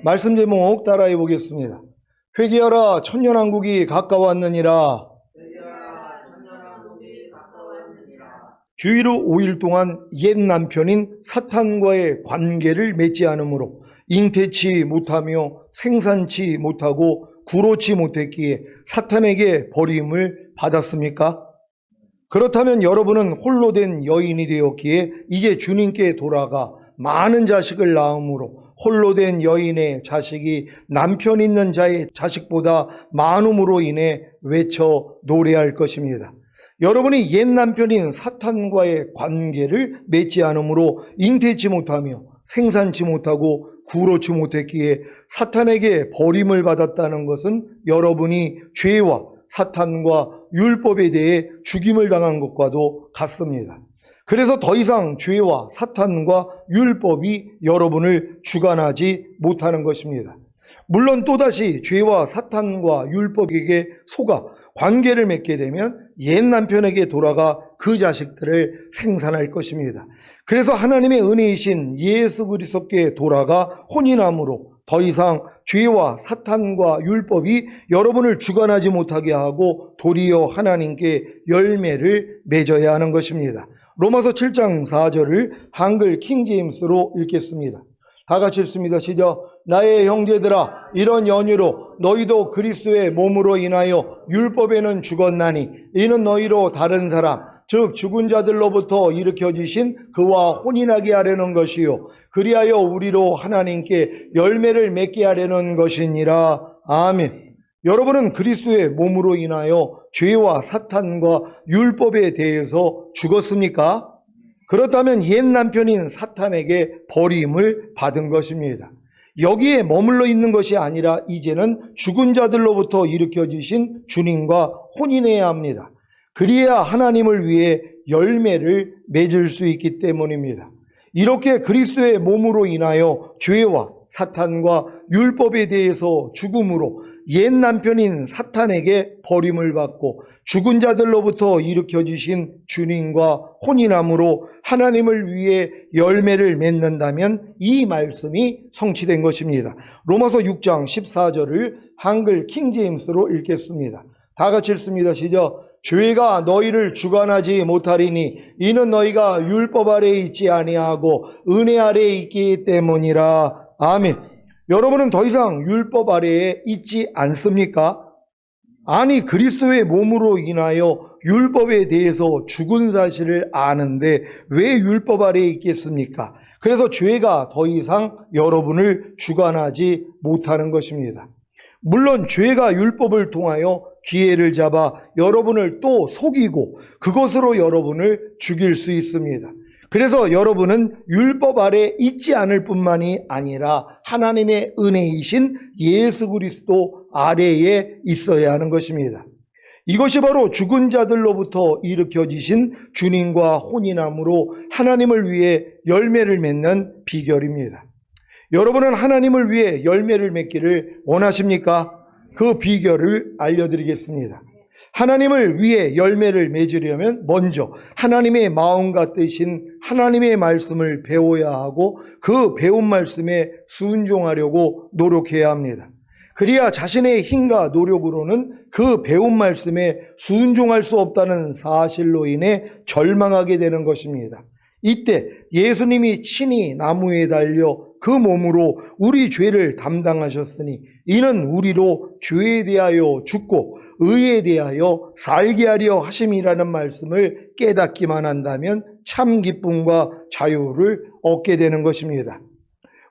말씀 제목 따라해 보겠습니다. 회개하라 천년왕국이 가까웠느니라. 주의로 5일 동안 옛 남편인 사탄과의 관계를 맺지 않으므로 잉태치 못하며 생산치 못하고 구로치 못했기에 사탄에게 버림을 받았습니까? 그렇다면 여러분은 홀로 된 여인이 되었기에 이제 주님께 돌아가 많은 자식을 낳음으로 홀로 된 여인의 자식이 남편 있는 자의 자식보다 많음으로 인해 외쳐 노래할 것입니다. 여러분이 옛 남편인 사탄과의 관계를 맺지 않으므로 잉태치 못하며 생산치 못하고 구로치 못했기에 사탄에게 버림을 받았다는 것은 여러분이 죄와 사탄과 율법에 대해 죽임을 당한 것과도 같습니다. 그래서 더 이상 죄와 사탄과 율법이 여러분을 주관하지 못하는 것입니다. 물론 또다시 죄와 사탄과 율법에게 속아 관계를 맺게 되면 옛 남편에게 돌아가 그 자식들을 생산할 것입니다. 그래서 하나님의 은혜이신 예수 그리스도께 돌아가 혼인함으로 더 이상 죄와 사탄과 율법이 여러분을 주관하지 못하게 하고 도리어 하나님께 열매를 맺어야 하는 것입니다. 로마서 7장 4절을 한글 킹제임스로 읽겠습니다. 다 같이 읽습니다. 시작. 나의 형제들아, 이런 연유로 너희도 그리스도의 몸으로 인하여 율법에는 죽었나니 이는 너희로 다른 사람 즉 죽은 자들로부터 일으켜지신 그와 혼인하게 하려는 것이요 그리하여 우리로 하나님께 열매를 맺게 하려는 것이니라. 아멘. 여러분은 그리스도의 몸으로 인하여 죄와 사탄과 율법에 대해서 죽었습니까? 그렇다면 옛 남편인 사탄에게 버림을 받은 것입니다. 여기에 머물러 있는 것이 아니라 이제는 죽은 자들로부터 일으켜지신 주님과 혼인해야 합니다. 그리해야 하나님을 위해 열매를 맺을 수 있기 때문입니다. 이렇게 그리스도의 몸으로 인하여 죄와 사탄과 율법에 대해서 죽음으로 옛 남편인 사탄에게 버림을 받고 죽은 자들로부터 일으켜주신 주님과 혼인함으로 하나님을 위해 열매를 맺는다면 이 말씀이 성취된 것입니다. 로마서 6장 14절을 한글 킹제임스로 읽겠습니다. 다 같이 읽습니다. 시작. 죄가 너희를 주관하지 못하리니 이는 너희가 율법 아래에 있지 아니하고 은혜 아래에 있기 때문이라. 아멘. 여러분은 더 이상 율법 아래에 있지 않습니까? 아니, 그리스도의 몸으로 인하여 율법에 대해서 죽은 사실을 아는데 왜 율법 아래에 있겠습니까? 그래서 죄가 더 이상 여러분을 주관하지 못하는 것입니다. 물론 죄가 율법을 통하여 기회를 잡아 여러분을 또 속이고 그것으로 여러분을 죽일 수 있습니다. 그래서 여러분은 율법 아래 있지 않을 뿐만이 아니라 하나님의 은혜이신 예수 그리스도 아래에 있어야 하는 것입니다. 이것이 바로 죽은 자들로부터 일으켜지신 주님과 혼인함으로 하나님을 위해 열매를 맺는 비결입니다. 여러분은 하나님을 위해 열매를 맺기를 원하십니까? 그 비결을 알려드리겠습니다. 하나님을 위해 열매를 맺으려면 먼저 하나님의 마음과 뜻인 하나님의 말씀을 배워야 하고 그 배운 말씀에 순종하려고 노력해야 합니다. 그래야 자신의 힘과 노력으로는 그 배운 말씀에 순종할 수 없다는 사실로 인해 절망하게 되는 것입니다. 이때 예수님이 친히 나무에 달려 그 몸으로 우리 죄를 담당하셨으니 이는 우리로 죄에 대하여 죽고 의에 대하여 살게 하려 하심이라는 말씀을 깨닫기만 한다면 참 기쁨과 자유를 얻게 되는 것입니다.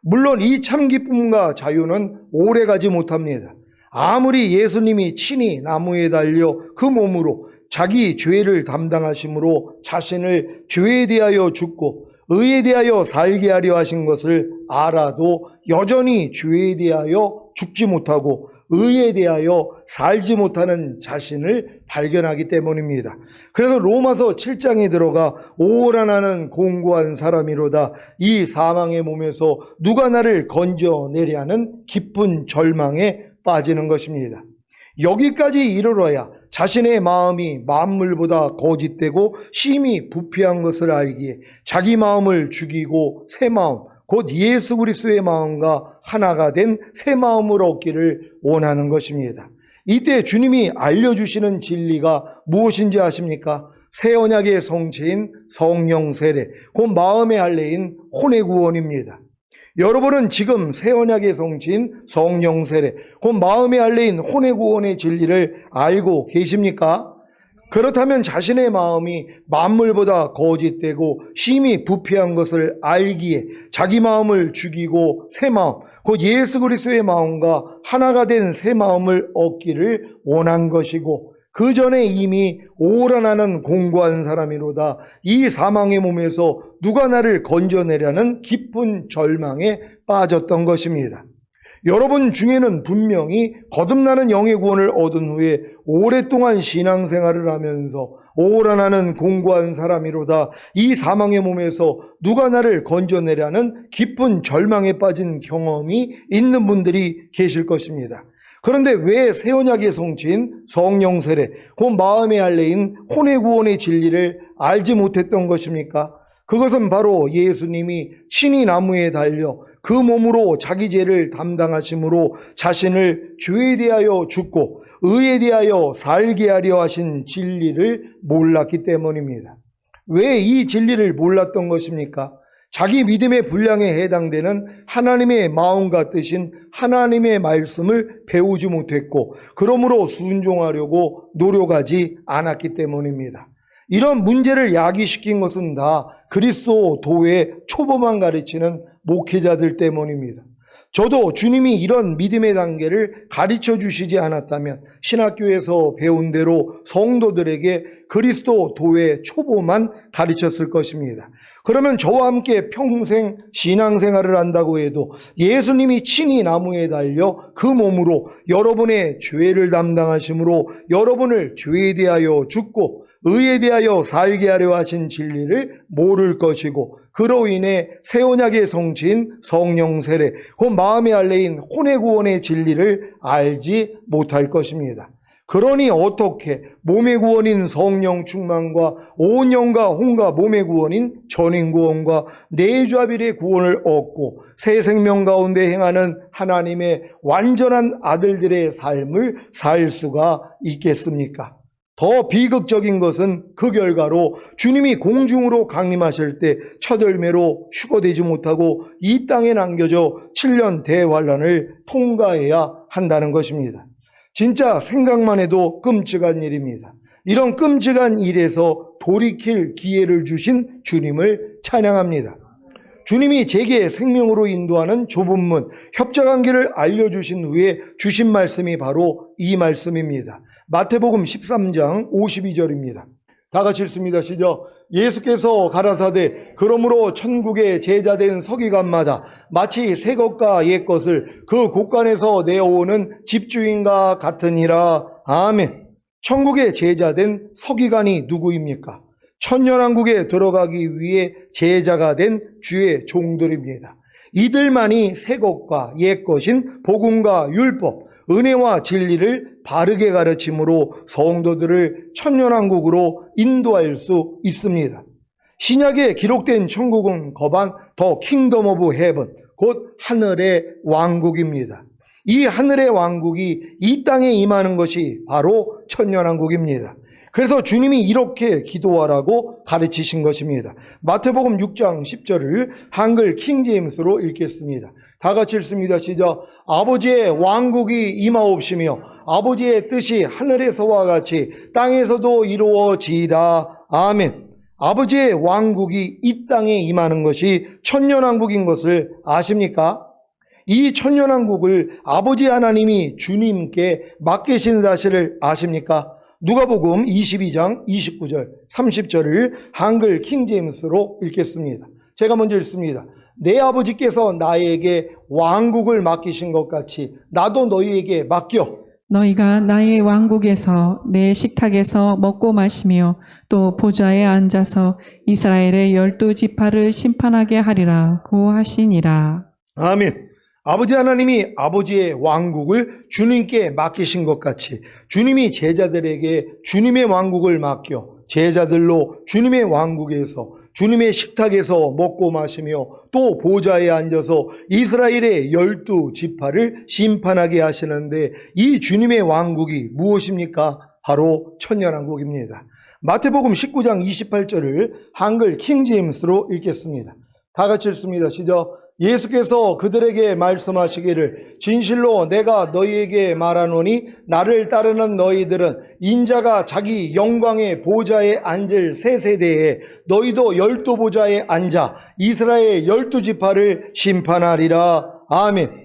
물론 이 참 기쁨과 자유는 오래가지 못합니다. 아무리 예수님이 친히 나무에 달려 그 몸으로 자기 죄를 담당하심으로 자신을 죄에 대하여 죽고 의에 대하여 살게 하려 하신 것을 알아도 여전히 죄에 대하여 죽지 못하고 의에 대하여 살지 못하는 자신을 발견하기 때문입니다. 그래서 로마서 7장에 들어가 오라 나는 공고한 사람이로다 이 사망의 몸에서 누가 나를 건져내랴는 깊은 절망에 빠지는 것입니다. 여기까지 이르러야 자신의 마음이 만물보다 거짓되고 심히 부패한 것을 알기에 자기 마음을 죽이고 새 마음 곧 예수 그리스도의 마음과 하나가 된 새 마음을 얻기를 원하는 것입니다. 이때 주님이 알려주시는 진리가 무엇인지 아십니까? 새 언약의 성체인 성령 세례, 곧 마음의 할례인 혼의 구원입니다. 여러분은 지금 새 언약의 성체인 성령 세례, 곧 마음의 할례인 혼의 구원의 진리를 알고 계십니까? 그렇다면 자신의 마음이 만물보다 거짓되고 심히 부패한 것을 알기에 자기 마음을 죽이고 새 마음, 곧 예수 그리스도의 마음과 하나가 된 새 마음을 얻기를 원한 것이고, 그 전에 이미 오라나는 공고한 사람이로다. 이 사망의 몸에서 누가 나를 건져내려는 깊은 절망에 빠졌던 것입니다. 여러분 중에는 분명히 거듭나는 영의 구원을 얻은 후에 오랫동안 신앙생활을 하면서 오라나는 공고한 사람이로다. 이 사망의 몸에서 누가 나를 건져내려는 깊은 절망에 빠진 경험이 있는 분들이 계실 것입니다. 그런데 왜 새 언약의 성취인 성령 세례, 곧 마음의 할례인 혼의 구원의 진리를 알지 못했던 것입니까? 그것은 바로 예수님이 친히 나무에 달려 그 몸으로 자기 죄를 담당하심으로 자신을 죄에 대하여 죽고 의에 대하여 살게 하려 하신 진리를 몰랐기 때문입니다. 왜 이 진리를 몰랐던 것입니까? 자기 믿음의 분량에 해당되는 하나님의 마음과 뜻인 하나님의 말씀을 배우지 못했고, 그러므로 순종하려고 노력하지 않았기 때문입니다. 이런 문제를 야기시킨 것은 다 그리스도 도의 초보만 가르치는 목회자들 때문입니다. 저도 주님이 이런 믿음의 단계를 가르쳐 주시지 않았다면 신학교에서 배운 대로 성도들에게 그리스도 도의 초보만 가르쳤을 것입니다. 그러면 저와 함께 평생 신앙생활을 한다고 해도 예수님이 친히 나무에 달려 그 몸으로 여러분의 죄를 담당하심으로 여러분을 죄에 대하여 죽고 의에 대하여 살게 하려 하신 진리를 모를 것이고, 그로 인해 새 언약의 성취인 성령 세례, 그 마음의 할례인 혼의 구원의 진리를 알지 못할 것입니다. 그러니 어떻게 몸의 구원인 성령 충만과 온 영과 혼과 몸의 구원인 전인 구원과 내주합일의 구원을 얻고 새 생명 가운데 행하는 하나님의 완전한 아들들의 삶을 살 수가 있겠습니까? 더 비극적인 것은 그 결과로 주님이 공중으로 강림하실 때 첫 열매로 휴거되지 못하고 이 땅에 남겨져 7년 대환란을 통과해야 한다는 것입니다. 진짜 생각만 해도 끔찍한 일입니다. 이런 끔찍한 일에서 돌이킬 기회를 주신 주님을 찬양합니다. 주님이 제게 생명으로 인도하는 좁은 문, 협착한 길을 알려주신 후에 주신 말씀이 바로 이 말씀입니다. 마태복음 13장 52절입니다. 다 같이 읽습니다. 시작. 예수께서 가라사대 그러므로 천국의 제자된 서기관마다 마치 새 것과 옛 것을 그 곳간에서 내어오는 집주인과 같으니라. 아멘. 천국의 제자된 서기관이 누구입니까? 천년왕국에 들어가기 위해 제자가 된 주의 종들입니다. 이들만이 새 것과 옛 것인 복음과 율법, 은혜와 진리를 바르게 가르침으로 성도들을 천년왕국으로 인도할 수 있습니다. 신약에 기록된 천국은 거반 더 킹덤 오브 헤븐, 곧 하늘의 왕국입니다. 이 하늘의 왕국이 이 땅에 임하는 것이 바로 천년왕국입니다. 그래서 주님이 이렇게 기도하라고 가르치신 것입니다. 마태복음 6장 10절을 한글 킹제임스로 읽겠습니다. 다 같이 읽습니다. 시작. 아버지의 왕국이 임하옵시며 아버지의 뜻이 하늘에서와 같이 땅에서도 이루어지이다. 아멘. 아버지의 왕국이 이 땅에 임하는 것이 천년왕국인 것을 아십니까? 이 천년왕국을 아버지 하나님이 주님께 맡기신 사실을 아십니까? 누가복음 22장 29절 30절을 한글 킹제임스로 읽겠습니다. 제가 먼저 읽습니다. 내 아버지께서 나에게 왕국을 맡기신 것 같이 나도 너희에게 맡겨. 너희가 나의 왕국에서 내 식탁에서 먹고 마시며 또 보좌에 앉아서 이스라엘의 12지파를 심판하게 하리라고 하시니라. 아멘. 아버지 하나님이 아버지의 왕국을 주님께 맡기신 것 같이 주님이 제자들에게 주님의 왕국을 맡겨 제자들로 주님의 왕국에서 주님의 식탁에서 먹고 마시며 또 보좌에 앉아서 이스라엘의 12지파를 심판하게 하시는데 이 주님의 왕국이 무엇입니까? 바로 천년왕국입니다. 마태복음 19장 28절을 한글 킹제임스로 읽겠습니다. 다 같이 읽습니다. 시작. 예수께서 그들에게 말씀하시기를 진실로 내가 너희에게 말하노니 나를 따르는 너희들은 인자가 자기 영광의 보좌에 앉을 새 세대에 너희도 12보좌에 앉아 이스라엘 12지파를 심판하리라. 아멘.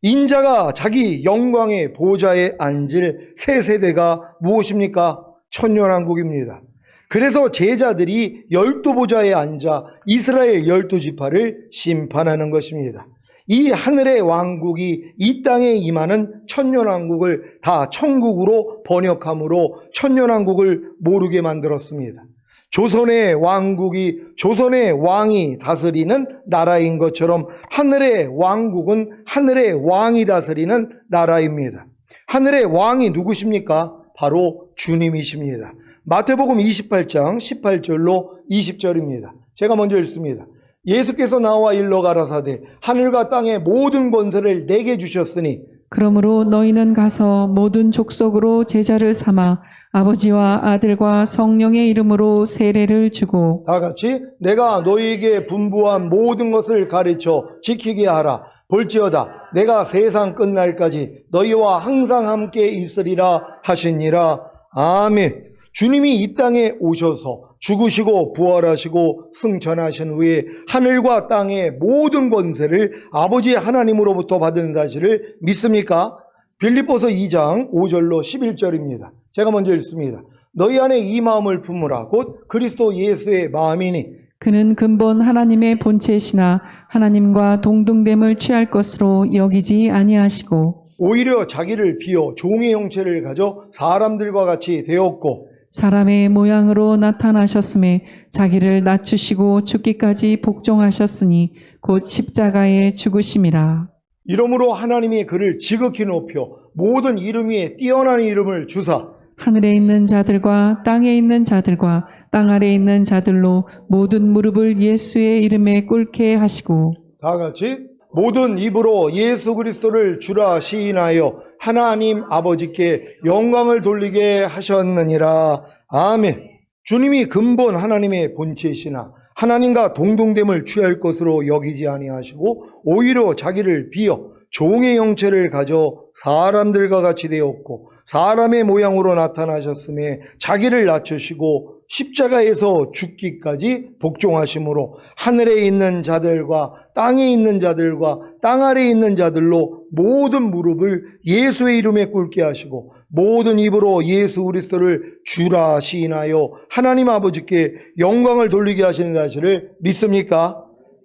인자가 자기 영광의 보좌에 앉을 새 세대가 무엇입니까? 천년왕국입니다. 그래서 제자들이 12보좌에 앉아 이스라엘 12지파를 심판하는 것입니다. 이 하늘의 왕국이 이 땅에 임하는 천년왕국을 다 천국으로 번역함으로 천년왕국을 모르게 만들었습니다. 조선의 왕국이 조선의 왕이 다스리는 나라인 것처럼 하늘의 왕국은 하늘의 왕이 다스리는 나라입니다. 하늘의 왕이 누구십니까? 바로 주님이십니다. 마태복음 28장 18절로 20절입니다. 제가 먼저 읽습니다. 예수께서 나와 일러 가라사대 하늘과 땅의 모든 권세를 내게 주셨으니 그러므로 너희는 가서 모든 족속으로 제자를 삼아 아버지와 아들과 성령의 이름으로 세례를 주고 다 같이 내가 너희에게 분부한 모든 것을 가르쳐 지키게 하라. 볼지어다 내가 세상 끝날까지 너희와 항상 함께 있으리라 하시니라. 아멘. 주님이 이 땅에 오셔서 죽으시고 부활하시고 승천하신 후에 하늘과 땅의 모든 권세를 아버지 하나님으로부터 받은 사실을 믿습니까? 빌립보서 2장 5절로 11절입니다. 제가 먼저 읽습니다. 너희 안에 이 마음을 품으라. 곧 그리스도 예수의 마음이니 그는 근본 하나님의 본체시나 하나님과 동등됨을 취할 것으로 여기지 아니하시고 오히려 자기를 비어 종의 형체를 가져 사람들과 같이 되었고 사람의 모양으로 나타나셨음에 자기를 낮추시고 죽기까지 복종하셨으니 곧 십자가에 죽으심이라. 이러므로 하나님이 그를 지극히 높여 모든 이름 위에 뛰어난 이름을 주사 하늘에 있는 자들과 땅에 있는 자들과 땅 아래에 있는 자들로 모든 무릎을 예수의 이름에 꿇게 하시고 다 같이 모든 입으로 예수 그리스도를 주라 시인하여 하나님 아버지께 영광을 돌리게 하셨느니라. 아멘. 주님이 근본 하나님의 본체이시나 하나님과 동등됨을 취할 것으로 여기지 아니하시고 오히려 자기를 비어 종의 형체를 가져 사람들과 같이 되었고 사람의 모양으로 나타나셨음에 자기를 낮추시고 십자가에서 죽기까지 복종하심으로 하늘에 있는 자들과 땅에 있는 자들과 땅 아래에 있는 자들로 모든 무릎을 예수의 이름에 꿇게 하시고 모든 입으로 예수 그리스도를 주라 시인하여 하나님 아버지께 영광을 돌리게 하시는 사실을 믿습니까?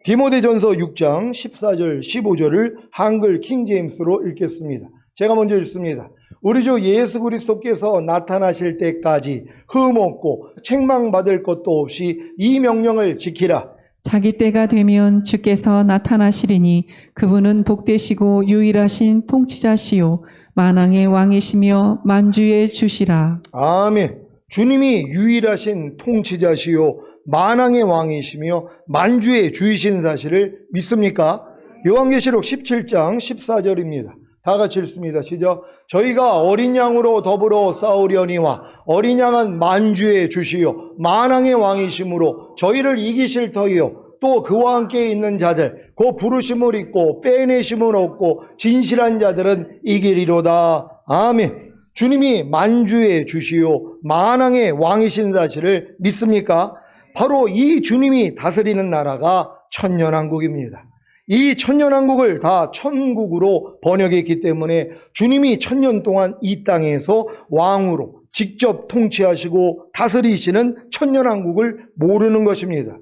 디모데전서 6장 14절 15절을 한글 킹제임스로 읽겠습니다. 제가 먼저 읽습니다. 우리 주 예수 그리스도께서 나타나실 때까지 흠없고 책망받을 것도 없이 이 명령을 지키라. 자기 때가 되면 주께서 나타나시리니 그분은 복되시고 유일하신 통치자시요 만왕의 왕이시며 만주의 주시라. 아멘. 주님이 유일하신 통치자시요 만왕의 왕이시며 만주의 주이신 사실을 믿습니까? 요한계시록 17장 14절입니다. 다 같이 읽습니다. 시작. 저희가 어린 양으로 더불어 싸우려니와 어린 양은 만주의 주시요 만왕의 왕이시므로 저희를 이기실 터이요 또 그와 함께 있는 자들 그 부르심을 입고 빼내심을 얻고 진실한 자들은 이기리로다. 아멘. 주님이 만주의 주시요 만왕의 왕이신 사실을 믿습니까? 바로 이 주님이 다스리는 나라가 천년왕국입니다. 이 천년왕국을 다 천국으로 번역했기 때문에 주님이 천년 동안 이 땅에서 왕으로 직접 통치하시고 다스리시는 천년왕국을 모르는 것입니다.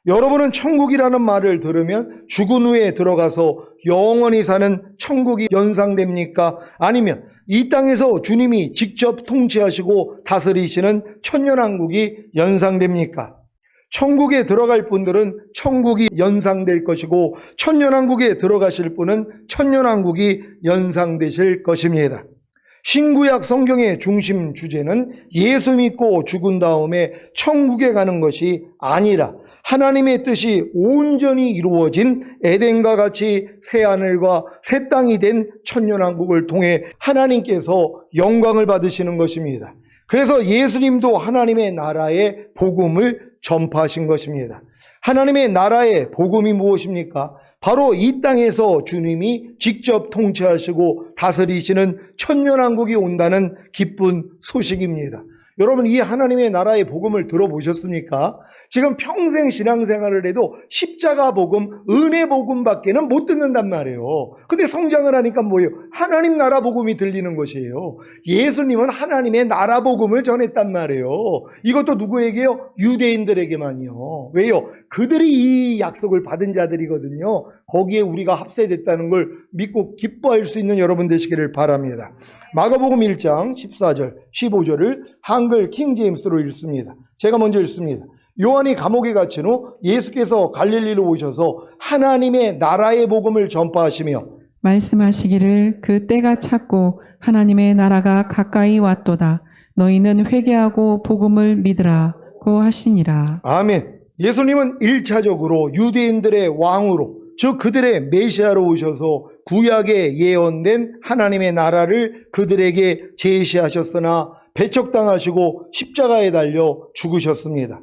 여러분은 천국이라는 말을 들으면 죽은 후에 들어가서 영원히 사는 천국이 연상됩니까? 아니면 이 땅에서 주님이 직접 통치하시고 다스리시는 천년왕국이 연상됩니까? 천국에 들어갈 분들은 천국이 연상될 것이고 천년왕국에 들어가실 분은 천년왕국이 연상되실 것입니다. 신구약 성경의 중심 주제는 예수 믿고 죽은 다음에 천국에 가는 것이 아니라 하나님의 뜻이 온전히 이루어진 에덴과 같이 새하늘과 새 땅이 된 천년왕국을 통해 하나님께서 영광을 받으시는 것입니다. 그래서 예수님도 하나님의 나라의 복음을 전파하신 것입니다. 하나님의 나라의 복음이 무엇입니까? 바로 이 땅에서 주님이 직접 통치하시고 다스리시는 천년왕국이 온다는 기쁜 소식입니다. 여러분, 이 하나님의 나라의 복음을 들어보셨습니까? 지금 평생 신앙생활을 해도 십자가 복음, 은혜 복음밖에는 못 듣는단 말이에요. 근데 성장을 하니까 뭐예요? 하나님 나라 복음이 들리는 것이에요. 예수님은 하나님의 나라 복음을 전했단 말이에요. 이것도 누구에게요? 유대인들에게만요. 왜요? 그들이 이 약속을 받은 자들이거든요. 거기에 우리가 합세됐다는 걸 믿고 기뻐할 수 있는 여러분 되시기를 바랍니다. 마가복음 1장 14절, 15절을 한글 킹제임스로 읽습니다. 제가 먼저 읽습니다. 요한이 감옥에 갇힌 후 예수께서 갈릴리로 오셔서 하나님의 나라의 복음을 전파하시며 말씀하시기를 그 때가 찼고 하나님의 나라가 가까이 왔도다. 너희는 회개하고 복음을 믿으라고 하시니라. 아멘. 예수님은 1차적으로 유대인들의 왕으로, 즉 그들의 메시아로 오셔서 구약에 예언된 하나님의 나라를 그들에게 제시하셨으나 배척당하시고 십자가에 달려 죽으셨습니다.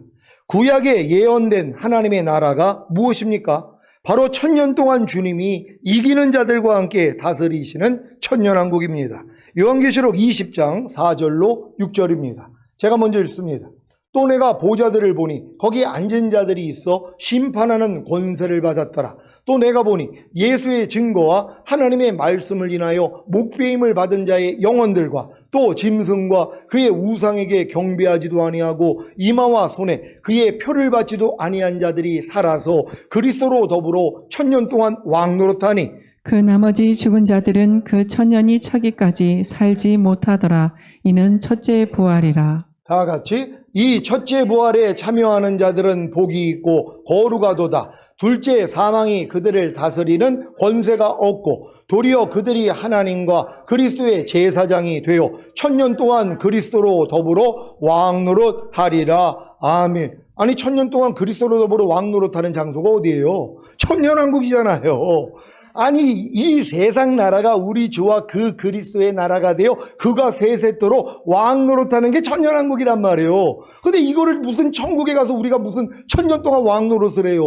구약에 예언된 하나님의 나라가 무엇입니까? 바로 천년 동안 주님이 이기는 자들과 함께 다스리시는 천년왕국입니다. 요한계시록 20장 4절로 6절입니다. 제가 먼저 읽습니다. 또 내가 보좌들을 보니 거기에 앉은 자들이 있어 심판하는 권세를 받았더라. 또 내가 보니 예수의 증거와 하나님의 말씀을 인하여 목배임을 받은 자의 영혼들과 또 짐승과 그의 우상에게 경배하지도 아니하고 이마와 손에 그의 표를 받지도 아니한 자들이 살아서 그리스도로 더불어 천년 동안 왕노릇하니 그 나머지 죽은 자들은 그 천년이 차기까지 살지 못하더라. 이는 첫째 부활이라. 다 같이 이 첫째 부활에 참여하는 자들은 복이 있고 거룩하도다. 둘째 사망이 그들을 다스리는 권세가 없고 도리어 그들이 하나님과 그리스도의 제사장이 되어 천년 동안 그리스도로 더불어 왕노릇하리라. 아멘. 아니 천년 동안 그리스도로 더불어 왕노릇하는 장소가 어디예요? 천년왕국이잖아요. 아니 이 세상 나라가 우리 주와 그 그리스도의 나라가 되어 그가 세세토록 왕노릇하는 게 천년왕국이란 말이에요. 근데 이거를 무슨 천국에 가서 우리가 무슨 천년 동안 왕노릇을 해요.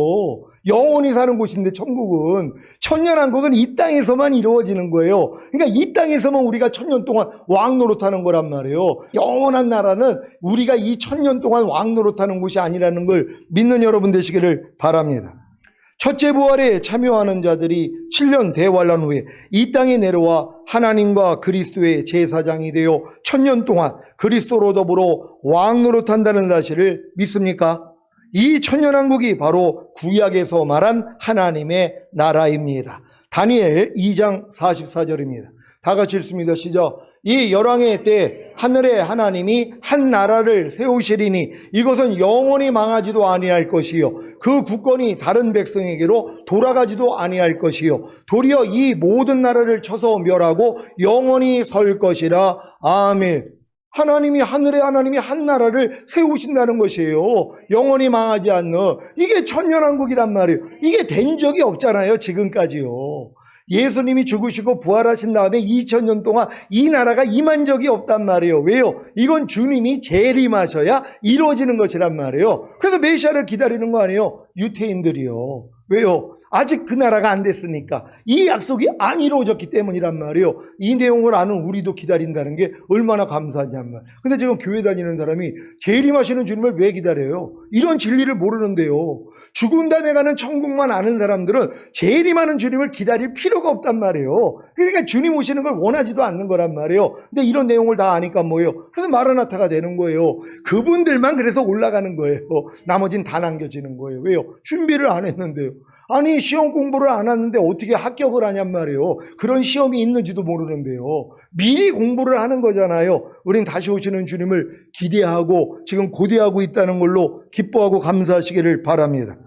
영원히 사는 곳인데 천국은, 천년왕국은 이 땅에서만 이루어지는 거예요. 그러니까 이 땅에서만 우리가 천년 동안 왕노릇하는 거란 말이에요. 영원한 나라는 우리가 이 천년 동안 왕노릇하는 곳이 아니라는 걸 믿는 여러분 되시기를 바랍니다. 첫째 부활에 참여하는 자들이 7년 대환란 후에 이 땅에 내려와 하나님과 그리스도의 제사장이 되어 천년 동안 그리스도로 더불어 왕노릇한다는 사실을 믿습니까? 이 천년왕국이 바로 구약에서 말한 하나님의 나라입니다. 다니엘 2장 44절입니다. 다 같이 읽습니다. 시작. 이 열왕의 때 하늘의 하나님이 한 나라를 세우시리니 이것은 영원히 망하지도 아니할 것이요 그 국권이 다른 백성에게로 돌아가지도 아니할 것이요 도리어 이 모든 나라를 쳐서 멸하고 영원히 설 것이라. 아멘. 하나님이, 하늘의 하나님이 한 나라를 세우신다는 것이에요. 영원히 망하지 않는. 이게 천년왕국이란 말이에요. 이게 된 적이 없잖아요, 지금까지요. 예수님이 죽으시고 부활하신 다음에 2000년 동안 이 나라가 임한 적이 없단 말이에요. 왜요? 이건 주님이 재림하셔야 이루어지는 것이란 말이에요. 그래서 메시아를 기다리는 거 아니에요? 유태인들이요. 왜요? 아직 그 나라가 안 됐으니까. 이 약속이 안 이루어졌기 때문이란 말이에요. 이 내용을 아는 우리도 기다린다는 게 얼마나 감사하냔 말. 근데 지금 교회 다니는 사람이 재림하시는 주님을 왜 기다려요? 이런 진리를 모르는데요. 죽은 다음에 가는 천국만 아는 사람들은 재림하는 주님을 기다릴 필요가 없단 말이에요. 그러니까 주님 오시는 걸 원하지도 않는 거란 말이에요. 근데 이런 내용을 다 아니까 뭐예요? 그래서 마라나타가 되는 거예요. 그분들만 그래서 올라가는 거예요. 나머진 다 남겨지는 거예요. 왜요? 준비를 안 했는데요. 아니 시험 공부를 안 하는데 어떻게 합격을 하냔 말이에요. 그런 시험이 있는지도 모르는데요. 미리 공부를 하는 거잖아요. 우린 다시 오시는 주님을 기대하고 지금 고대하고 있다는 걸로 기뻐하고 감사하시기를 바랍니다.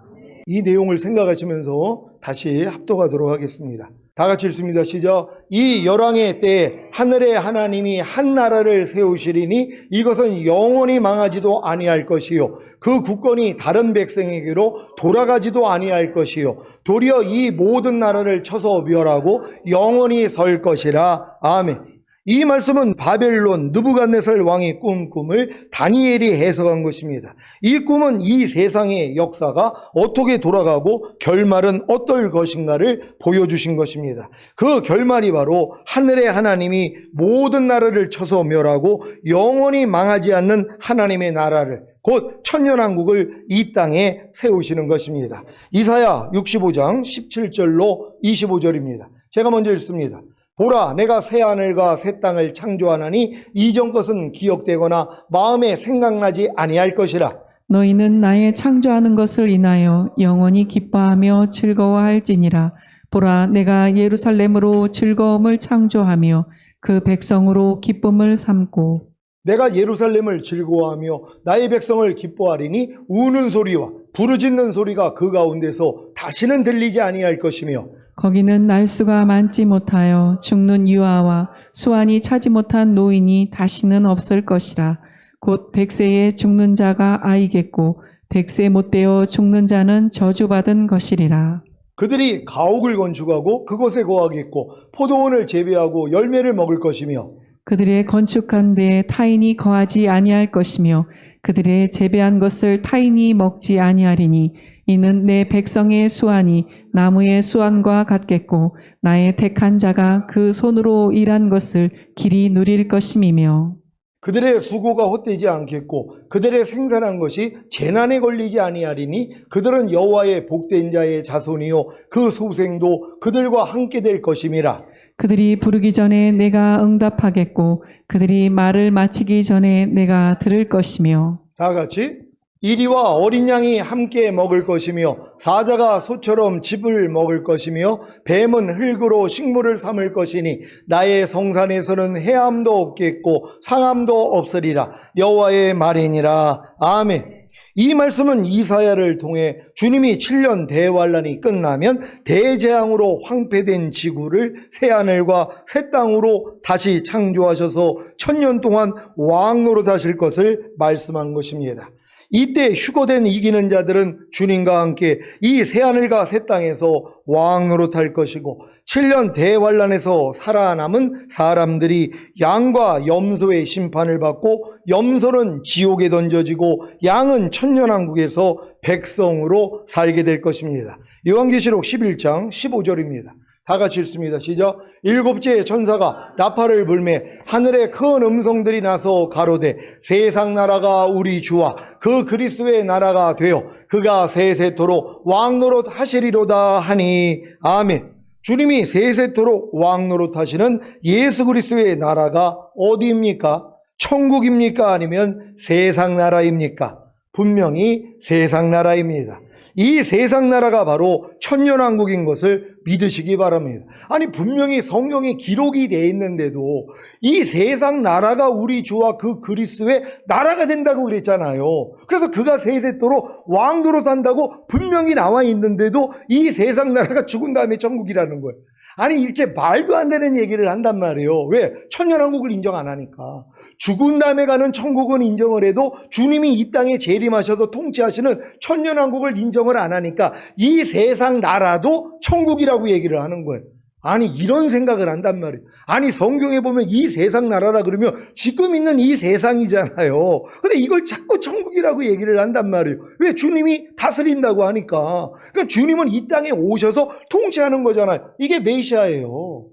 이 내용을 생각하시면서 다시 합독하도록 하겠습니다. 다 같이 읽습니다. 시작. 이 열왕의 때에 하늘의 하나님이 한 나라를 세우시리니 이것은 영원히 망하지도 아니할 것이요 그 국권이 다른 백성에게로 돌아가지도 아니할 것이요 도리어 이 모든 나라를 쳐서 멸하고 영원히 설 것이라. 아멘. 이 말씀은 바벨론 느부갓네살 왕이 꾼 꿈을 다니엘이 해석한 것입니다. 이 꿈은 이 세상의 역사가 어떻게 돌아가고 결말은 어떨 것인가를 보여주신 것입니다. 그 결말이 바로 하늘의 하나님이 모든 나라를 쳐서 멸하고 영원히 망하지 않는 하나님의 나라를, 곧 천년왕국을 이 땅에 세우시는 것입니다. 이사야 65장 17절로 25절입니다. 제가 먼저 읽습니다. 보라, 내가 새 하늘과 새 땅을 창조하나니 이전 것은 기억되거나 마음에 생각나지 아니할 것이라. 너희는 나의 창조하는 것을 인하여 영원히 기뻐하며 즐거워할지니라. 보라, 내가 예루살렘으로 즐거움을 창조하며 그 백성으로 기쁨을 삼고 내가 예루살렘을 즐거워하며 나의 백성을 기뻐하리니 우는 소리와 부르짖는 소리가 그 가운데서 다시는 들리지 아니할 것이며 거기는 날수가 많지 못하여 죽는 유아와 수완이 차지 못한 노인이 다시는 없을 것이라. 곧 100세에 죽는 자가 아이겠고 100세 못되어 죽는 자는 저주받은 것이리라. 그들이 가옥을 건축하고 그곳에 거하겠고 포도원을 재배하고 열매를 먹을 것이며 그들의 건축한 데에 타인이 거하지 아니할 것이며 그들의 재배한 것을 타인이 먹지 아니하리니 이는 내 백성의 수완이 나무의 수완과 같겠고 나의 택한 자가 그 손으로 일한 것을 길이 누릴 것임이며 그들의 수고가 헛되지 않겠고 그들의 생산한 것이 재난에 걸리지 아니하리니 그들은 여호와의 복된 자의 자손이요 그 소생도 그들과 함께 될 것임이라. 그들이 부르기 전에 내가 응답하겠고 그들이 말을 마치기 전에 내가 들을 것이며 다 같이 이리와 어린 양이 함께 먹을 것이며 사자가 소처럼 즙을 먹을 것이며 뱀은 흙으로 식물을 삼을 것이니 나의 성산에서는 해함도 없겠고 상함도 없으리라. 여호와의 말이니라. 아멘. 이 말씀은 이사야를 통해 주님이 7년 대환란이 끝나면 대재앙으로 황폐된 지구를 새하늘과 새 땅으로 다시 창조하셔서 1000년 동안 왕노릇하실 것을 말씀한 것입니다. 이때 휴거된 이기는 자들은 주님과 함께 이 새하늘과 새 땅에서 왕노릇할 것이고 7년 대환란에서 살아남은 사람들이 양과 염소의 심판을 받고 염소는 지옥에 던져지고 양은 천년왕국에서 백성으로 살게 될 것입니다. 요한계시록 11장 15절입니다. 다 같이 읽습니다. 시작. 일곱째 천사가 나팔을 불매 하늘에 큰 음성들이 나서 가로되 세상 나라가 우리 주와 그 그리스도의 나라가 되어 그가 세세토록 왕노릇 하시리로다 하니. 아멘. 주님이 세세토록 왕노릇 하시는 예수 그리스도의 나라가 어디입니까? 천국입니까? 아니면 세상 나라입니까? 분명히 세상 나라입니다. 이 세상 나라가 바로 천년왕국인 것을 믿으시기 바랍니다. 아니 분명히 성경에 기록이 되어 있는데도 이 세상 나라가 우리 주와 그 그리스도의 나라가 된다고 그랬잖아요. 그래서 그가 세세토록 왕도로 산다고 분명히 나와 있는데도 이 세상 나라가 죽은 다음에 천국이라는 거예요. 아니 이렇게 말도 안 되는 얘기를 한단 말이에요. 왜? 천년왕국을 인정 안 하니까. 죽은 다음에 가는 천국은 인정을 해도 주님이 이 땅에 재림하셔서 통치하시는 천년왕국을 인정을 안 하니까 이 세상 나라도 천국이라고 얘기를 하는 거예요. 아니 이런 생각을 한단 말이에요. 아니 성경에 보면 이 세상 나라라 그러면 지금 있는 이 세상이잖아요. 근데 이걸 자꾸 천국이라고 얘기를 한단 말이에요. 왜? 주님이 다스린다고 하니까. 그러니까 주님은 이 땅에 오셔서 통치하는 거잖아요. 이게 메시아예요.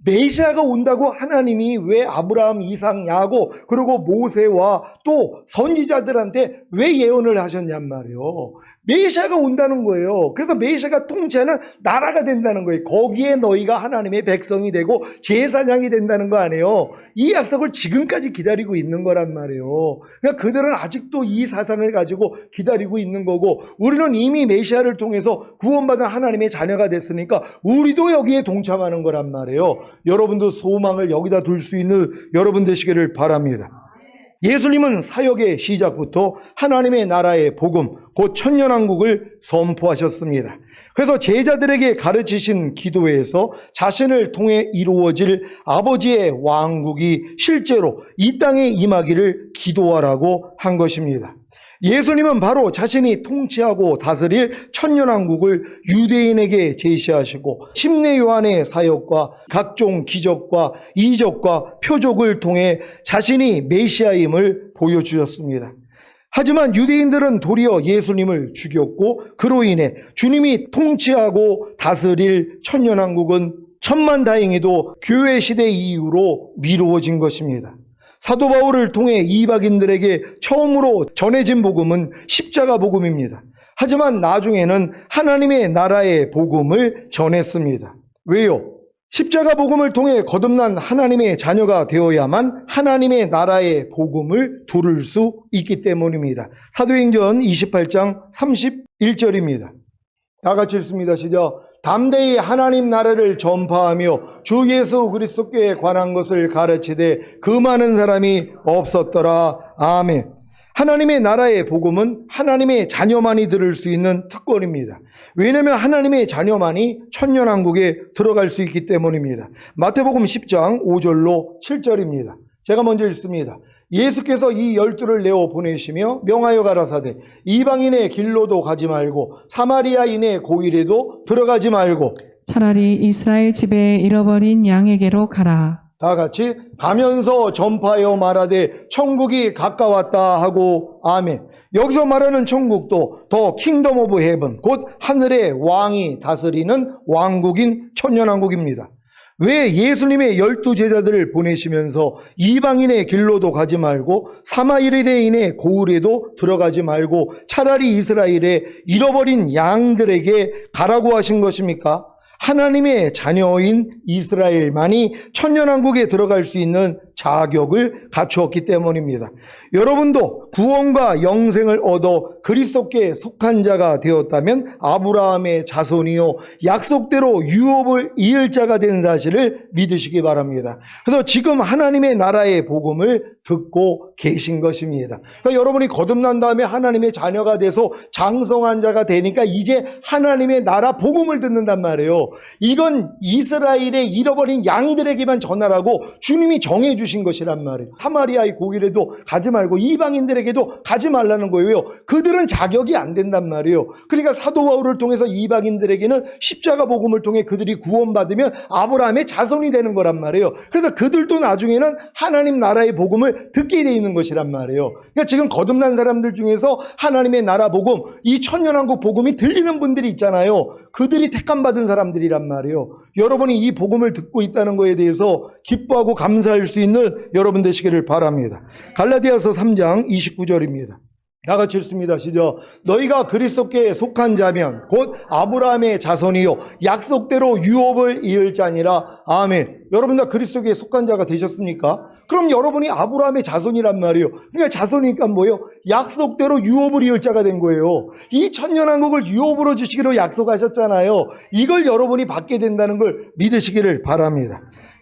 메시아가 온다고 하나님이 왜 아브라함, 이삭, 야곱 그리고 모세와 또 선지자들한테 왜 예언을 하셨냔 말이에요. 메시아가 온다는 거예요. 그래서 메시아가 통치하는 나라가 된다는 거예요. 거기에 너희가 하나님의 백성이 되고 제사장이 된다는 거 아니에요. 이 약속을 지금까지 기다리고 있는 거란 말이에요. 그러니까 그들은 아직도 이 사상을 가지고 기다리고 있는 거고 우리는 이미 메시아를 통해서 구원받은 하나님의 자녀가 됐으니까 우리도 여기에 동참하는 거란 말이에요. 여러분도 소망을 여기다 둘 수 있는 여러분 되시기를 바랍니다. 예수님은 사역의 시작부터 하나님의 나라의 복음, 곧 천년왕국을 선포하셨습니다. 그래서 제자들에게 가르치신 기도에서 자신을 통해 이루어질 아버지의 왕국이 실제로 이 땅에 임하기를 기도하라고 한 것입니다. 예수님은 바로 자신이 통치하고 다스릴 천년왕국을 유대인에게 제시하시고 침례 요한의 사역과 각종 기적과 이적과 표적을 통해 자신이 메시아임을 보여주셨습니다. 하지만 유대인들은 도리어 예수님을 죽였고 그로 인해 주님이 통치하고 다스릴 천년왕국은 천만다행히도 교회 시대 이후로 미루어진 것입니다. 사도 바울을 통해 이방인들에게 처음으로 전해진 복음은 십자가 복음입니다. 하지만 나중에는 하나님의 나라의 복음을 전했습니다. 왜요? 십자가 복음을 통해 거듭난 하나님의 자녀가 되어야만 하나님의 나라의 복음을 들을 수 있기 때문입니다. 사도행전 28장 31절입니다. 다 같이 읽습니다. 시작. 담대히 하나님 나라를 전파하며 주 예수 그리스도께 관한 것을 가르치되 그 많은 사람이 없었더라. 아멘. 하나님의 나라의 복음은 하나님의 자녀만이 들을 수 있는 특권입니다. 왜냐하면 하나님의 자녀만이 천년왕국에 들어갈 수 있기 때문입니다. 마태복음 10장 5절로 7절입니다. 제가 먼저 읽습니다. 예수께서 이 12를 내어 보내시며 명하여 가라사대 이방인의 길로도 가지 말고 사마리아인의 고일에도 들어가지 말고 차라리 이스라엘 집에 잃어버린 양에게로 가라. 다 같이 가면서 전파하여 말하되 천국이 가까웠다 하고 아멘. 여기서 말하는 천국도 더 킹덤 오브 헤븐 곧 하늘의 왕이 다스리는 왕국인 천년왕국입니다. 왜 예수님의 12제자들을 보내시면서 이방인의 길로도 가지 말고 사마리아인의 고을에도 들어가지 말고 차라리 이스라엘의 잃어버린 양들에게 가라고 하신 것입니까? 하나님의 자녀인 이스라엘만이 천년왕국에 들어갈 수 있는 자격을 갖추었기 때문입니다. 여러분도 구원과 영생을 얻어 그리스도께 속한 자가 되었다면 아브라함의 자손이요 약속대로 유업을 이을 자가 된 사실을 믿으시기 바랍니다. 그래서 지금 하나님의 나라의 복음을 듣고 계신 것입니다. 그러니까 여러분이 거듭난 다음에 하나님의 자녀가 돼서 장성한 자가 되니까 이제 하나님의 나라 복음을 듣는단 말이에요. 이건 이스라엘의 잃어버린 양들에게만 전하라고 주님이 정해 주신 것이란 말이에요. 사마리아의 고길에도 가지 말고 이방인들에게도 가지 말라는 거예요. 그들은 자격이 안 된단 말이에요. 그러니까 사도 바울을 통해서 이방인들에게는 십자가 복음을 통해 그들이 구원받으면 아브라함의 자손이 되는 거란 말이에요. 그래서 그들도 나중에는 하나님 나라의 복음을 듣게 돼 있는 것이란 말이에요. 그러니까 지금 거듭난 사람들 중에서 하나님의 나라 복음, 이 천년왕국 복음이 들리는 분들이 있잖아요. 그들이 택함받은 사람들이란 말이에요. 여러분이 이 복음을 듣고 있다는 것에 대해서 기뻐하고 감사할 수 있는 여러분 되시기를 바랍니다. 갈라디아서 3장 29절입니다. 다 같이 읽습니다. 시작. 너희가 그리스도께 속한 자면 곧 아브라함의 자손이요 약속대로 유업을 이을 자니라. 아멘. 여러분 다 그리스도께 속한 자가 되셨습니까? 그럼 여러분이 아브라함의 자손이란 말이에요. 그러니까 자손이니까 뭐예요? 약속대로 유업을 이을 자가 된 거예요. 이 천년왕국을 유업으로 주시기로 약속하셨잖아요. 이걸 여러분이 받게 된다는 걸 믿으시기를 바랍니다.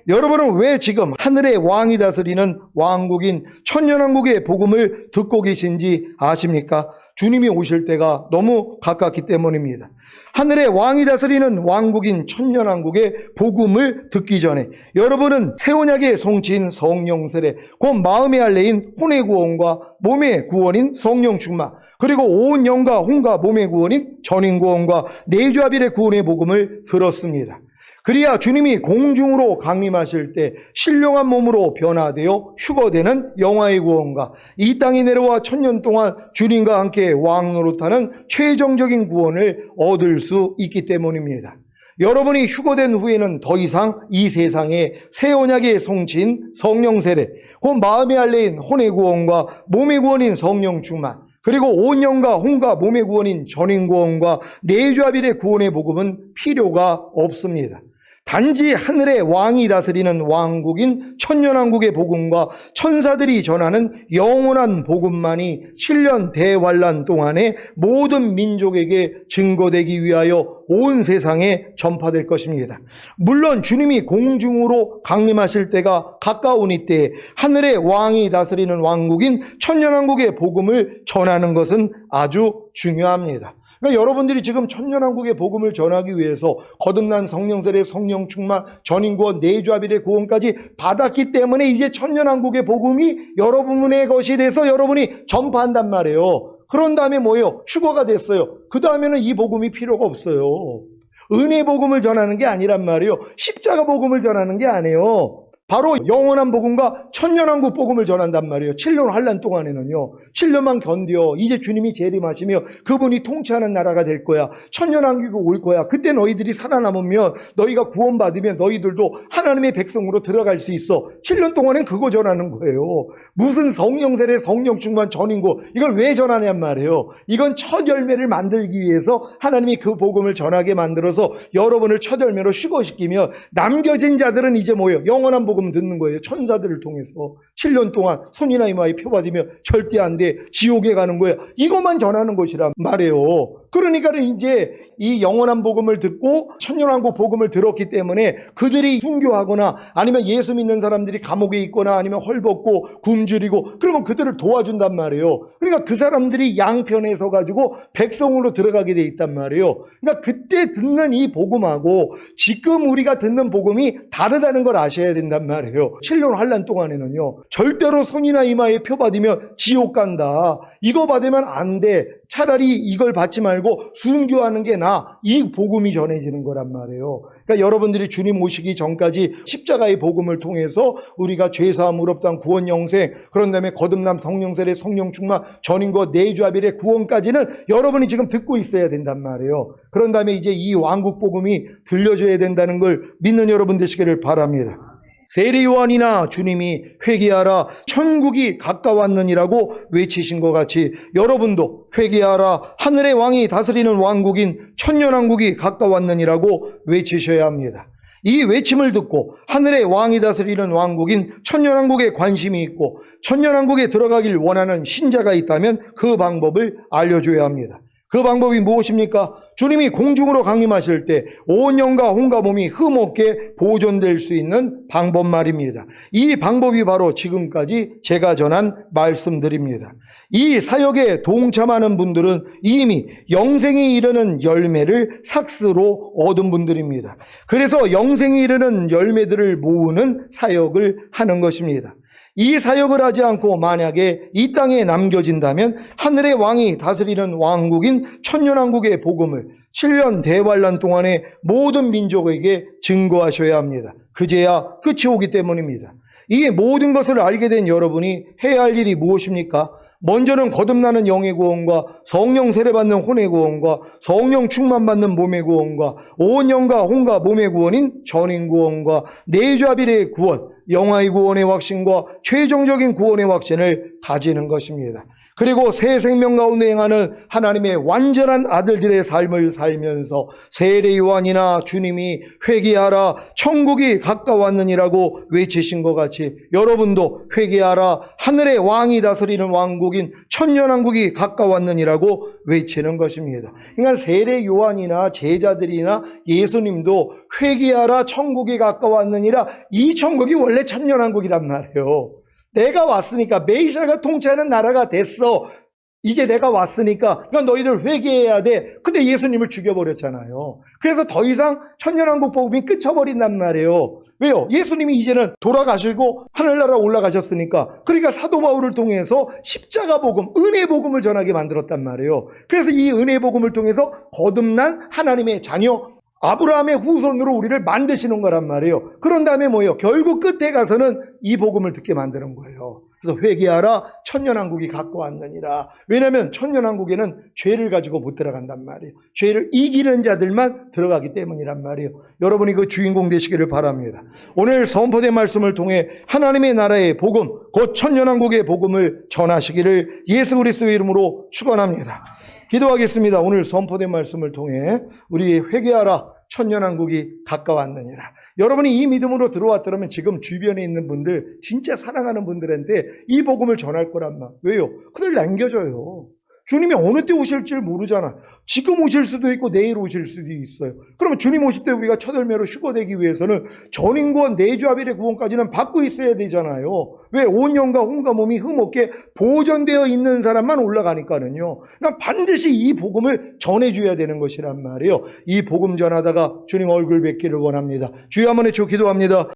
여러분은 왜 지금 하늘의 왕이 다스리는 왕국인 천년왕국의 복음을 듣고 계신지 아십니까? 주님이 오실 때가 너무 가깝기 때문입니다. 하늘의 왕이 다스리는 왕국인 천년왕국의 복음을 듣기 전에 여러분은 새 언약의 성취인 성령 세례, 곧 마음의 할례인 혼의 구원과 몸의 구원인 성령 충만, 그리고 온 영과 혼과 몸의 구원인 전인 구원과 내주합일의 구원의 복음을 들었습니다. 그리야 주님이 공중으로 강림하실 때 신령한 몸으로 변화되어 휴거되는 영화의 구원과 이 땅에 내려와 천년 동안 주님과 함께 왕노릇하는 최종적인 구원을 얻을 수 있기 때문입니다. 여러분이 휴거된 후에는 더 이상 이 세상에 새 언약의 성취인 성령 세례, 곧 마음의 할례인 혼의 구원과 몸의 구원인 성령 충만, 그리고 온 영과 혼과 몸의 구원인 전인 구원과 내주합일의 구원의 복음은 필요가 없습니다. 단지 하늘의 왕이 다스리는 왕국인 천년왕국의 복음과 천사들이 전하는 영원한 복음만이 7년 대환란 동안에 모든 민족에게 증거되기 위하여 온 세상에 전파될 것입니다. 물론 주님이 공중으로 강림하실 때가 가까우니 때에 하늘의 왕이 다스리는 왕국인 천년왕국의 복음을 전하는 것은 아주 중요합니다. 그러니까 여러분들이 지금 천년왕국의 복음을 전하기 위해서 거듭난 성령 세례, 성령 충만, 전인 구원, 내주합일의 구원까지 받았기 때문에 이제 천년왕국의 복음이 여러분의 것이 돼서 여러분이 전파한단 말이에요. 그런 다음에 뭐예요? 휴거가 됐어요. 그 다음에는 이 복음이 필요가 없어요. 은혜 복음을 전하는 게 아니란 말이에요. 십자가 복음을 전하는 게 아니에요. 바로 영원한 복음과 천년왕국 복음을 전한단 말이에요. 7년 환란 동안에는요. 7년만 견뎌. 이제 주님이 재림하시며 그분이 통치하는 나라가 될 거야. 천년왕국이 올 거야. 그때 너희들이 살아남으면 너희가 구원받으면 너희들도 하나님의 백성으로 들어갈 수 있어. 7년 동안엔 그거 전하는 거예요. 무슨 성령 세례, 성령 충만, 전인고 이걸 왜 전하냔 말이에요. 이건 첫 열매를 만들기 위해서 하나님이 그 복음을 전하게 만들어서 여러분을 첫 열매로 휴거시키며 남겨진 자들은 이제 뭐예요? 영원한 복음 듣는 거예요. 천사들을 통해서 7년 동안 손이나 이마에 표받으며 절대 안 돼. 지옥에 가는 거예요. 이것만 전하는 것이란 말이에요. 그러니까 이제 이 영원한 복음을 듣고 천년왕국 복음을 들었기 때문에 그들이 순교하거나 아니면 예수 믿는 사람들이 감옥에 있거나 아니면 헐벗고 굶주리고 그러면 그들을 도와준단 말이에요. 그러니까 그 사람들이 양편에 서 가지고 백성으로 들어가게 돼 있단 말이에요. 그러니까 그때 듣는 이 복음하고 지금 우리가 듣는 복음이 다르다는 걸 아셔야 된단 말이에요. 7년 환란 동안에는요. 절대로 손이나 이마에 표 받으면 지옥 간다. 이거 받으면 안 돼. 차라리 이걸 받지 말고 순교하는 게 나아. 이 복음이 전해지는 거란 말이에요. 그러니까 여러분들이 주님 오시기 전까지 십자가의 복음을 통해서 우리가 죄사함, 의롭다함, 구원, 영생, 그런 다음에 거듭남, 성령 세례, 성령 충만, 전인과 내주합일의 구원까지는 여러분이 지금 듣고 있어야 된단 말이에요. 그런 다음에 이제 이 왕국 복음이 들려줘야 된다는 걸 믿는 여러분 되시기를 바랍니다. 세례 요한이나 주님이 회개하라 천국이 가까웠느니라고 외치신 것 같이 여러분도 회개하라 하늘의 왕이 다스리는 왕국인 천년왕국이 가까웠느니라고 외치셔야 합니다. 이 외침을 듣고 하늘의 왕이 다스리는 왕국인 천년왕국에 관심이 있고 천년왕국에 들어가길 원하는 신자가 있다면 그 방법을 알려줘야 합니다. 그 방법이 무엇입니까? 주님이 공중으로 강림하실 때 온 영과 혼과 몸이 흠없게 보존될 수 있는 방법 말입니다. 이 방법이 바로 지금까지 제가 전한 말씀들입니다. 이 사역에 동참하는 분들은 이미 영생에 이르는 열매를 삭스로 얻은 분들입니다. 그래서 영생에 이르는 열매들을 모으는 사역을 하는 것입니다. 이 사역을 하지 않고 만약에 이 땅에 남겨진다면 하늘의 왕이 다스리는 왕국인 천년왕국의 복음을 7년 대환란 동안에 모든 민족에게 증거하셔야 합니다. 그제야 끝이 오기 때문입니다. 이 모든 것을 알게 된 여러분이 해야 할 일이 무엇입니까? 먼저는 거듭나는 영의 구원과 성령 세례받는 혼의 구원과 성령 충만받는 몸의 구원과 온 영과 혼과 몸의 구원인 전인 구원과 내주합일의 구원, 영화의 구원의 확신과 최종적인 구원의 확신을 가지는 것입니다. 그리고 새 생명 가운데 행하는 하나님의 완전한 아들들의 삶을 살면서 세례 요한이나 주님이 회개하라 천국이 가까웠느니라고 외치신 것 같이 여러분도 회개하라 하늘의 왕이 다스리는 왕국인 천년왕국이 가까웠느니라고 외치는 것입니다. 그러니까 세례 요한이나 제자들이나 예수님도 회개하라 천국이 가까웠느니라 이 천국이 원래 천년왕국이란 말이에요. 내가 왔으니까 메시아가 통치하는 나라가 됐어. 이제 내가 왔으니까 그러니까 너희들 회개해야 돼. 근데 예수님을 죽여버렸잖아요. 그래서 더 이상 천년왕국 복음이 끝쳐버린단 말이에요. 왜요? 예수님이 이제는 돌아가시고 하늘나라 올라가셨으니까. 그러니까 사도 바울을 통해서 십자가 복음, 은혜 복음을 전하게 만들었단 말이에요. 그래서 이 은혜 복음을 통해서 거듭난 하나님의 자녀 아브라함의 후손으로 우리를 만드시는 거란 말이에요. 그런 다음에 뭐예요? 결국 끝에 가서는 이 복음을 듣게 만드는 거예요. 그래서 회개하라 천년왕국이 가까웠느니라. 왜냐하면 천년왕국에는 죄를 가지고 못 들어간단 말이에요. 죄를 이기는 자들만 들어가기 때문이란 말이에요. 여러분이 그 주인공 되시기를 바랍니다. 오늘 선포된 말씀을 통해 하나님의 나라의 복음, 곧 천년왕국의 복음을 전하시기를 예수 그리스도의 이름으로 축원합니다. 기도하겠습니다. 오늘 선포된 말씀을 통해 우리 회개하라 천년왕국이 가까웠느니라. 여러분이 이 믿음으로 들어왔더라면 지금 주변에 있는 분들, 진짜 사랑하는 분들한테 이 복음을 전할 거란 말. 왜요? 그들 남겨줘요. 주님이 어느 때 오실지 모르잖아. 지금 오실 수도 있고 내일 오실 수도 있어요. 그러면 주님 오실 때 우리가 첫 열매로 휴거되기 위해서는 전인권 내주 아벨의 구원까지는 받고 있어야 되잖아요. 왜? 온 영과 혼과 몸이 흠없게 보존되어 있는 사람만 올라가니까는요. 난 반드시 이 복음을 전해줘야 되는 것이란 말이에요. 이 복음 전하다가 주님 얼굴 뵙기를 원합니다. 주여 한번 외쳐 기도합니다.